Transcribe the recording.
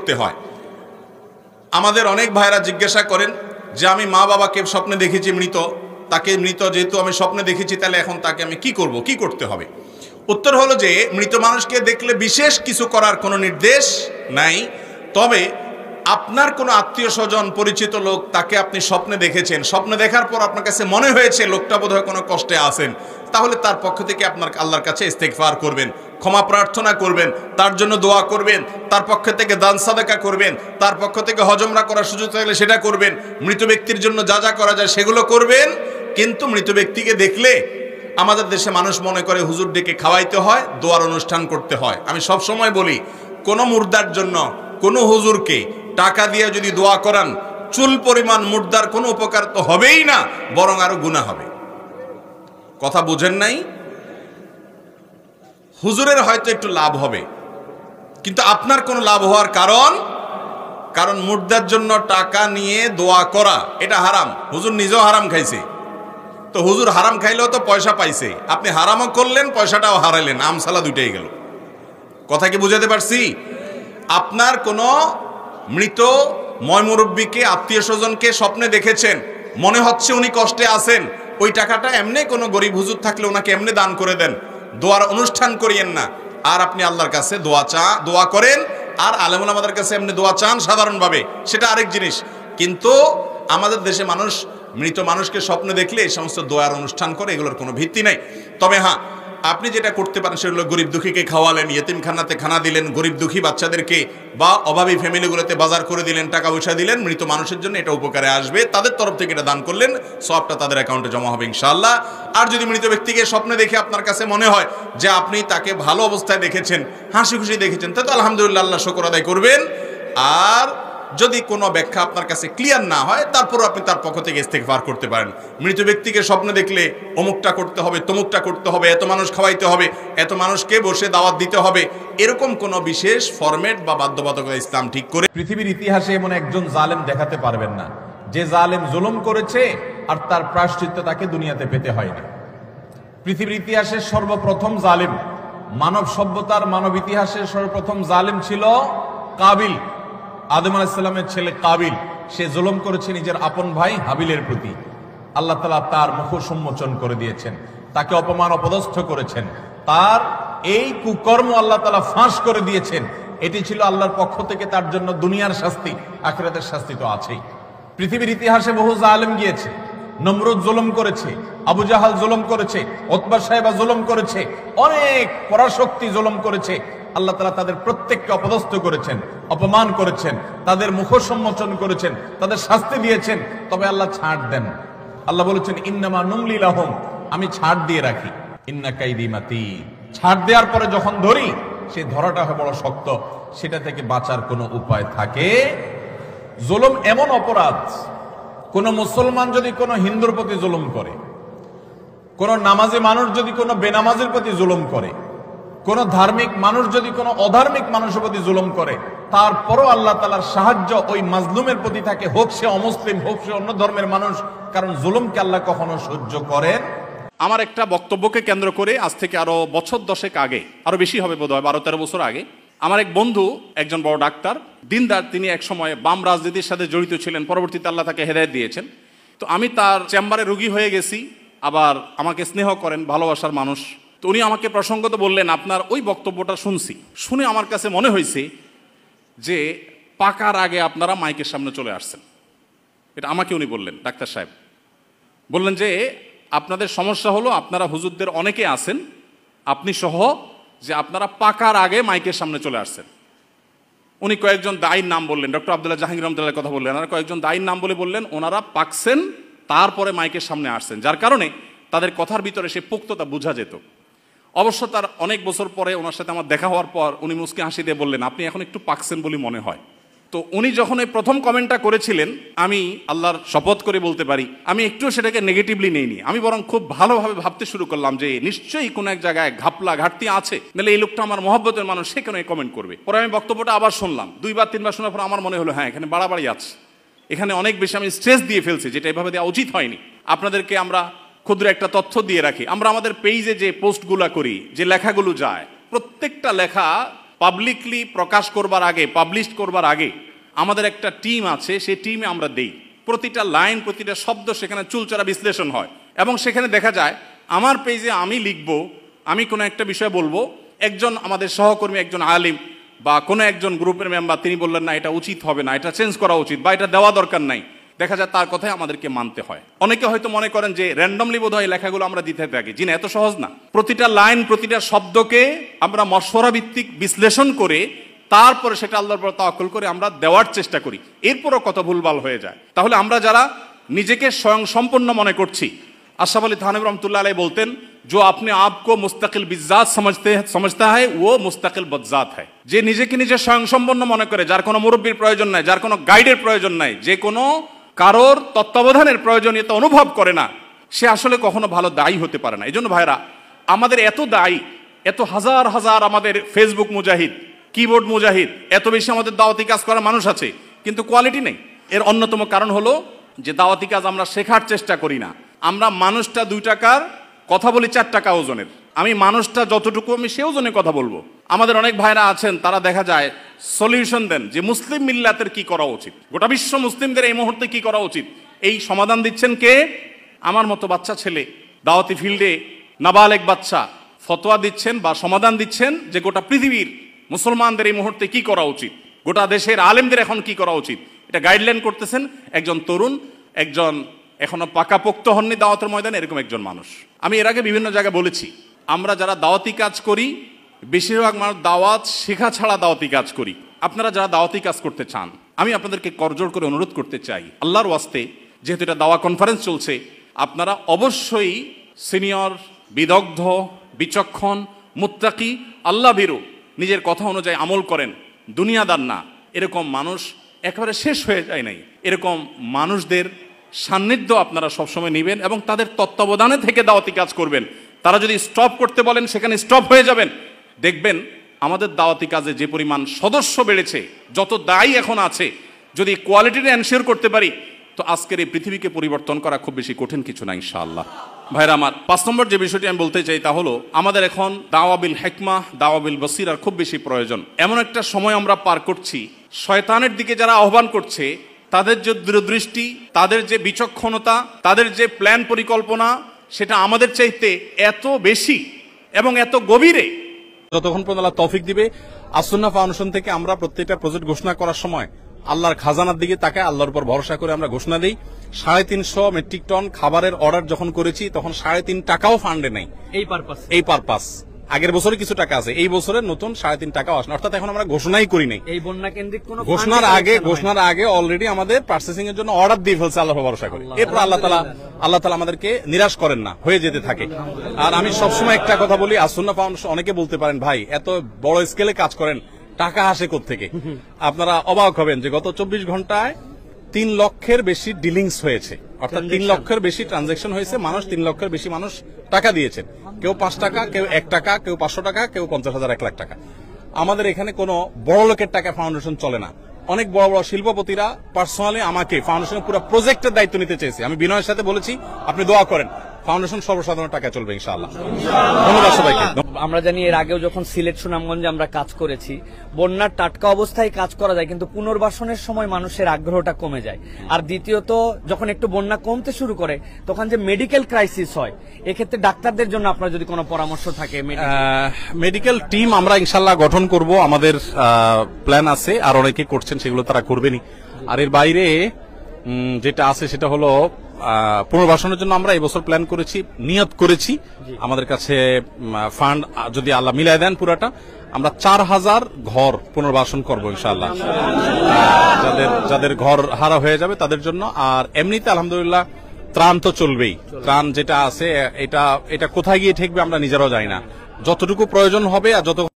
করতে হয়। আমাদের অনেক ভাইরা জিজ্ঞাসা করেন যে আমি মা বাবাকে স্বপ্নে দেখেছি মৃত, তাকে মৃত যেহেতু আমি স্বপ্নে দেখেছি তাহলে এখন তাকে আমি কি করব, কি করতে হবে? উত্তর হলো যে মৃত মানুষকে দেখলে বিশেষ কিছু করার কোনো নির্দেশ নাই। তবে আপনার কোনো আত্মীয় স্বজন পরিচিত লোক তাকে আপনি স্বপ্নে দেখেছেন, স্বপ্নে দেখার পর আপনার কাছে মনে হয়েছে লোকটা বোধহয় কোনো কষ্টে আছেন, তাহলে তার পক্ষ থেকে আপনার আল্লাহর কাছে ইস্তেগফার করবেন, ক্ষমা প্রার্থনা করবেন, তার জন্য দোয়া করবেন, তার পক্ষ থেকে দান সাদাকা করবেন, তার পক্ষ থেকে হজ উমরা করার সুযোগ থাকলে সেটা করবেন, মৃত ব্যক্তির জন্য যা যা করা যায় সেগুলো করবেন। কিন্তু মৃত ব্যক্তিকে দেখলে আমাদের দেশে মানুষ মনে করে হুজুর ডেকে খাওয়াইতে হয়, দোয়ার অনুষ্ঠান করতে হয়। আমি সব সময় বলি, কোনো মুর্দার জন্য কোনো হুজুরকে টাকা দিয়ে যদি দোয়া করান, চুল পরিমাণ মুর্দার কোনো উপকার তো হবেই না, বরং আরো গুনাহ হবে। কথা বুঝেন নাই? হুজুরের হয়তো একটু লাভ হবে, কিন্তু আপনার কোনো লাভ হওয়ার কারণ মুর্দার জন্য টাকা নিয়ে দোয়া করা এটা হারাম। হুজুর নিজেও হারাম খাইছে, তো হুজুর হারাম খাইলেও তো পয়সা পাইছে, আপনি হারামও করলেন পয়সাটাও হারাইলেন, আমসালা দুইটাই গেল। কথা কি বুঝাতে পারছি? আপনার কোনো মৃত ময়মুরব্বীকে আত্মীয় স্বজনকে স্বপ্নে দেখেছেন, মনে হচ্ছে উনি কষ্টে আছেন, ওই টাকাটা এমনি কোনো গরিব হুজুর থাকলে ওনাকে এমনি দান করে দেন, দোয়ার অনুষ্ঠান করিয়েন না। আর আপনি আল্লাহর কাছে দোয়া করেন, আর আলেমুল আমাদের কাছে এমনি দোয়া চান সাধারণভাবে, সেটা আরেক জিনিস। কিন্তু আমাদের দেশে মানুষ মৃত মানুষকে স্বপ্নে দেখলে এই সমস্ত দোয়ার অনুষ্ঠান করে, এগুলোর কোনো ভিত্তি নাই। তবে হ্যাঁ, আপনি যেটা করতে পারেন সেগুলো গরিব দুঃখীকে খাওয়ালেন, ইয়েতিমখানাতে খানা দিলেন, গরিব দুঃখী বাচ্চাদেরকে বা অভাবী ফ্যামিলিগুলোতে বাজার করে দিলেন, টাকা পয়সা দিলেন, মৃত মানুষের জন্য এটা উপকারে আসবে, তাদের তরফ থেকে এটা দান করলেন, সবটা তাদের অ্যাকাউন্টে জমা হবে ইনশাআল্লাহ। আর যদি মৃত ব্যক্তিকে স্বপ্নে দেখে আপনার কাছে মনে হয় যে আপনি তাকে ভালো অবস্থায় দেখেছেন, হাসি খুশি দেখেছেন, তাহলে আলহামদুলিল্লাহ, আল্লাহ শুকর আদায় করবেন। আর যদি কোনো ব্যাখ্যা আপনার কাছে ক্লিয়ার না হয়, তারপরও আপনি তার পক্ষ থেকে ইস্তেগফার করতে পারেন। মৃত ব্যক্তিকে স্বপ্নে দেখলে অমুকটা করতে হবে, তমুকটা করতে হবে, এত মানুষ খাওয়াইতে হবে, এত মানুষকে বসে দাওয়াত দিতে হবে, এরকম কোনো বিশেষ ফরম্যাট বা বাধ্যবাধকতা ইসলাম ঠিক করে পৃথিবীর ইতিহাসে এমন একজন জালেম দেখাতে পারবেন না যে জালেম জুলুম করেছে আর তার প্রায়শ্চিত্ত তাকে দুনিয়াতে পেতে হয়নি। পৃথিবীর ইতিহাসের সর্বপ্রথম জালেম, মানব সভ্যতার মানব ইতিহাসের সর্বপ্রথম জালেম ছিল কাবিল, আদম আলাইহিস সালামের ছেলে কাবিল। সে জুলুম করেছে নিজের আপন ভাই হাবিলের প্রতি। আল্লাহ তাআলা তার মুখ উন্মোচন করে দিয়েছেন, তাকে অপমান অপদস্থ করেছেন, তার এই কুকর্ম আল্লাহ তাআলা ফাঁস করে দিয়েছেন। এটি ছিল আল্লাহর পক্ষ থেকে তার জন্য দুনিয়ার শাস্তি, আখিরাতের শাস্তি তো আছেই। পৃথিবীর ইতিহাসে বহু জালেম গিয়েছে, নমরুদ জুলুম করেছে, আবু জাহাল জুলুম করেছে, উতবা সাহেবা জুলুম করেছে, অনেক পরাশক্তি জুলুম করেছে। আল্লাহ তাআলা তাদের প্রত্যেককে অপদস্থ করেছেন, অপমান করেছেন, তাদের মুখ সম্মোচন করেছেন, তাদের শাস্তি দিয়েছেন। তবে আল্লাহ ছাড় দেন। আল্লাহ বলেছেন ইন্নামা নুমলি লাহুম, আমি ছাড় দিয়ে রাখি, ইন্না কাইদি মাতিন। ছাড় দেওয়ার পরে যখন ধরি, সে ধরাটা হয় বড় শক্ত, সেটা থেকে বাঁচার কোনো উপায় থাকে? জুলুম এমন অপরাধ, কোন মুসলমান যদি কোনো হিন্দুর প্রতি জুলুম করে, কোন নামাজি মানুষ যদি কোনো বেনামাজির প্রতি জুলুম করে, কোন ধার্মিক মানুষ যদি কোনো অধার্মিক মানুষের প্রতি জুলুম করে, তারপরও আল্লাহ তাআলার সাহায্য ওই মাজলুমের প্রতি থাকে, হোক সে অমুসলিম, হোক সে অন্য ধর্মের মানুষ। কারণ জুলুমকে আল্লাহ কখনো সহ্য করেন। আমার একটা বক্তব্যকে কেন্দ্র করে আজ থেকে আরো বছর 10 আগে, আরো বেশি হবে বোধহয় 12-13 বছর আগে, আমার এক বন্ধু, একজন বড় ডাক্তার, দিনদার, তিনি এক সময় বাম রাজনীতির সাথে জড়িত ছিলেন, পরবর্তীতে আল্লাহ তাকে হেদায়েত দিয়েছেন। তো আমি তার চেম্বারে রোগী হয়ে গেছি, আবার আমাকে স্নেহ করেন, ভালোবাসার মানুষ। তো উনি আমাকে প্রসঙ্গত বললেন, আপনার ওই বক্তব্যটা শুনছি, শুনে আমার কাছে মনে হয়েছে যে পাকার আগে আপনারা মাইকের সামনে চলে আসছেন। এটা আমাকে উনি বললেন, ডাক্তার সাহেব বললেন যে আপনাদের সমস্যা হলো আপনারা হুজুরদের অনেকে আছেন, আপনি সহ, যে আপনারা পাকার আগে মাইকের সামনে চলে আসছেন। উনি কয়েকজন দায়ীর নাম বললেন, ডক্টর আব্দুল্লাহ জাহাঙ্গীর রহমতুল্লাহর কথা বললেন, আর কয়েকজন দায়ীর নাম বললেন ওনারা পাকছেন, তারপরে মাইকের সামনে আসছেন, যার কারণে তাদের কথার ভিতরে সে পোক্ততা বোঝা যেত। অবশ্য তার অনেক বছর পরে ওনার সাথে আমার দেখা হওয়ার পর উনি মুচকি হাসি দিয়ে বললেন, আপনি এখন একটু পাকছেন বলে মনে হয়। তো উনি যখন এই প্রথম কমেন্টটা করেছিলেন, আমি আল্লাহর শপথ করে বলতে পারি আমি একটু সেটাকে নেগেটিভলি নেইনি। আমি বরং খুব ভালোভাবে ভাবতে শুরু করলাম যে নিশ্চয়ই কোনো এক জায়গায় ঘাপলা ঘাটতি আছে, নাহলে এই লোকটা আমার মহব্বতের মানুষ, সে কেন কমেন্ট করবে। পরে আমি বক্তব্যটা আবার শুনলাম, 2-3 শোনার পর আমার মনে হলো হ্যাঁ, এখানে বাড়াবাড়ি আছে, এখানে অনেক বেশি আমি স্ট্রেস দিয়ে ফেলছি, যেটা এভাবে দেওয়া উচিত হয়নি। আপনাদেরকে আমরা ক্ষুদ্র একটা তথ্য দিয়ে রাখি, আমরা আমাদের পেজে যে পোস্টগুলা করি, যে লেখাগুলো যায়, প্রত্যেকটা লেখা পাবলিকলি প্রকাশ করবার আগে, পাবলিশ করবার আগে আমাদের একটা টিম আছে, সেই টিমে আমরা দেই। প্রতিটা লাইন, প্রতিটা শব্দ সেখানে চুলচেরা বিশ্লেষণ হয় এবং সেখানে দেখা যায় আমার পেজে আমি লিখব, আমি কোনো একটা বিষয় বলবো, একজন আমাদের সহকর্মী, একজন আলিম বা কোনো একজন গ্রুপের মেম্বার তিনি বললেন না এটা উচিত হবে না, এটা চেঞ্জ করা উচিত বা এটা দেওয়া দরকার নাই, দেখা যায় তার কথাই আমাদেরকে মানতে হয়। অনেকে হয়তো মনে করেন যে র্যান্ডমলি বোধহয় লেখাগুলো আমরা দিতে থাকি। জি না, এত সহজ না। প্রতিটা লাইন, প্রতিটা শব্দকে আমরা মশওয়ারা ভিত্তিক বিশ্লেষণ করে তারপরে সেটা আল্লাহর উপর তাওয়াক্কুল করে আমরা দেওয়ার চেষ্টা করি। এরপরও কত ভুলভাল হয়ে যায়। তাহলে আমরা যারা নিজেকে স্বয়ং সম্পন্ন মনে করছি, আশরাফ আলী থানভী রহমতুল্লাহ আলাইহি বলতেন, जो अपने आप को मुस्तकिल बिज़ात समझता है वो मुस्तकिल बज़ात है। যে নিজেকে নিজে স্বয়ংসম্পন্ন মনে করে, যার কোনো মুরব্বীর প্রয়োজন নাই, যার কোনো গাইডের প্রয়োজন নাই, যে কোনো কারোর তত্ত্বাবধানের প্রয়োজনীয়তা অনুভব করে না, সে আসলে কখনো ভালো দায়ী হতে পারে না। এই জন্য ভাইরা, আমাদের এত দায়ী, এত হাজার হাজার আমাদের ফেসবুক মুজাহিদ, কিবোর্ড মুজাহিদ, এত বেশি আমাদের দাওয়াতি কাজ করার মানুষ আছে, কিন্তু কোয়ালিটি নেই। এর অন্যতম কারণ হলো যে দাওয়াতি কাজ আমরা শেখার চেষ্টা করি না। আমরা মানুষটা 2 টাকার কথা বলি 4 টাকা ওজনের। আমি মানুষটা যতটুকু আমি সে ওজনে কথা বলবো। আমাদের অনেক ভাইরা আছেন, তারা দেখা যায় সলিউশন দেন যে মুসলিম মিল্লাতের কি করা উচিত, গোটা বিশ্ব মুসলিমদের এই মুহূর্তে কি করা উচিত। এই সমাধান দিচ্ছেন কে? আমার মতো বাচ্চা ছেলে, দাওয়াতি ফিল্ডে নাবালেগ বাচ্চা ফতোয়া দিচ্ছেন বা সমাধান দিচ্ছেন যে গোটা পৃথিবীর মুসলমানদের এই মুহূর্তে কি করা উচিত, গোটা দেশের আলেমদের এখন কি করা উচিত, এটা গাইডলাইন করতেছেন একজন তরুণ, একজন এখনো পাকাপোক্ত হননি দাওয়াতের ময়দানে, এরকম একজন মানুষ। আমি এর আগে বিভিন্ন জায়গায় বলেছি, আমরা যারা দাওয়াতি কাজ করি, বেশিরভাগ মানুষ দাওয়াত শেখা ছাড়া দাওয়াতি কাজ করি। আপনারা যারা দাওয়াতি কাজ করতে চান, আমি আপনাদেরকে করজোড় করে অনুরোধ করতে চাই, আল্লাহর ওয়াস্তে, যেহেতু এটা দাওয়া কনফারেন্স চলছে, আপনারা অবশ্যই সিনিয়র, বিদগ্ধ, বিচক্ষণ, মুত্তাকি, আল্লাহ ভীরু, নিজের কথা অনুযায়ী আমল করেন, দুনিয়াদার না। এরকম মানুষ একেবারে শেষ হয়ে যায় নাই। এরকম মানুষদের সান্নিধ্য আপনারা সবসময় নেবেন এবং তাদের তত্ত্বাবধানে থেকে দাওয়াতি কাজ করবেন। তারা যদি স্টপ করতে বলেন, সেখানে স্টপ হয়ে যাবেন। দেখবেন আমাদের দাওয়াতি কাজে যে পরিমাণ সদস্য বেড়েছে, যত দায়ী এখন আছে, যদি কোয়ালিটিটা এনশিওর করতে পারি, তো আজকের এই পৃথিবীকে পরিবর্তন করা খুব বেশি কঠিন কিছু না, ইনশাআল্লাহ। ভাইরা আমার, 5 নম্বর যে বিষয়টি আমি বলতে চাই তা হলো, আমাদের এখন দাওয়া বিল হিকমাহ, দাওয়া বিল বসিরার খুব বেশি প্রয়োজন। এমন একটা সময় আমরা পার করছি, শয়তানের দিকে যারা আহ্বান করছে, তাদের যে দূরদৃষ্টি, তাদের যে বিচক্ষণতা, তাদের যে প্ল্যান পরিকল্পনা, সেটা আমাদের চাইতে এত বেশি এবং এত গভীরে। যতক্ষণ পর্যন্ত আল্লাহ তৌফিক দিবে, আসুন্নাহ ফাউন্ডেশন থেকে আমরা প্রত্যেকটা প্রজেক্ট ঘোষণা করার সময় আল্লাহর খাজানার দিকে তাকায়, আল্লাহর উপর ভরসা করে আমরা ঘোষণা দিই। 350 মেট্রিক টন খাবারের অর্ডার যখন করেছি, তখন 3.5 টাকাও ফান্ডে নাই। এই পারপাস আগের বছরে কিছু টাকা আছে, এই বছরে নতুন 3.5 টাকাও আসে, অর্থাৎ এখন আমরা ঘোষণাই করি নাই। এই বন্যা কেন্দ্রিক কোন ঘোষণার আগে অলরেডি আমাদের প্রসেসিং এর জন্য অর্ডার দিয়ে ফেলছে, আল্লাহ ভরসা করি। এরপর আল্লাহ তাআলা আমাদেরকে নিরাশ করেন না, হয়ে যেতে থাকে। আর আমি সবসময় একটা কথা বলি, আসুন্নাহ ফাউন্ডেশন, অনেকে বলতে পারেন ভাই এত বড় স্কেলে কাজ করেন, টাকা আসে কোত্থেকে? আপনারা অবাক হবেন যে গত 24 ঘন্টায় 3 লক্ষের বেশি ডিলিংস হয়েছে, অর্থাৎ 3 লক্ষের বেশি ট্রানজাকশন হয়েছে। মানুষ 3 লক্ষের বেশি মানুষ টাকা দিয়েছেন, কেউ 5 টাকা, কেউ 1 টাকা, কেউ 500 টাকা, কেউ 50,000, 1 লাখ টাকা। আমাদের এখানে কোনো বড় লোকের টাকা ফাউন্ডেশন চলে না। অনেক বড় বড় শিল্পপতিরা পার্সোনালি আমাকে ফাউন্ডেশনের পুরো প্রজেক্টের দায়িত্ব নিতে চেয়েছে। আমি বিনয়ের সাথে বলেছি, আপনি দোয়া করেন, ফাউন্ডেশন সর্বসাধারণ টাকা চলবে ইনশাআল্লাহ। ধন্যবাদ সবাইকে। আমরা জানি এর আগেও যখন সিলেট, সুনামগঞ্জে আমরা কাজ করেছি, বন্যার টাটকা অবস্থায় কাজ করা যায়, কিন্তু পুনর্বাসনের সময় মানুষের আগ্রহটা কমে যায়। আর দ্বিতীয়ত, যখন একটু বন্যা কমতে শুরু করে, তখন যে মেডিকেল ক্রাইসিস হয়, এক্ষেত্রে ডাক্তারদের জন্য আপনার যদি কোনো পরামর্শ থাকে। মেডিকেল টিম আমরা ইনশাআল্লাহ গঠন করব, আমাদের প্ল্যান আছে, আর অনেকে করছেন, সেগুলো তারা করবেনই। আর এর বাইরে যেটা আছে সেটা হলো পুনর্বাসনের জন্য আমরা এবছর প্ল্যান করেছি, নিয়ত করেছি। আমাদের কাছে ফান্ড যদি আল্লাহ মিলাই দেন পুরাটা, আমরা 4000 ঘর পুনর্বাসন করবো ইনশাআল্লাহ, যাদের ঘর হারা হয়ে যাবে তাদের জন্য। আর এমনিতে আলহামদুলিল্লাহ ত্রাণ তো চলবেই। ত্রাণ যেটা আছে এটা কোথায় গিয়ে ঠেকবে আমরা নিজেরাও জানি না। যতটুকু প্রয়োজন হবে আর যত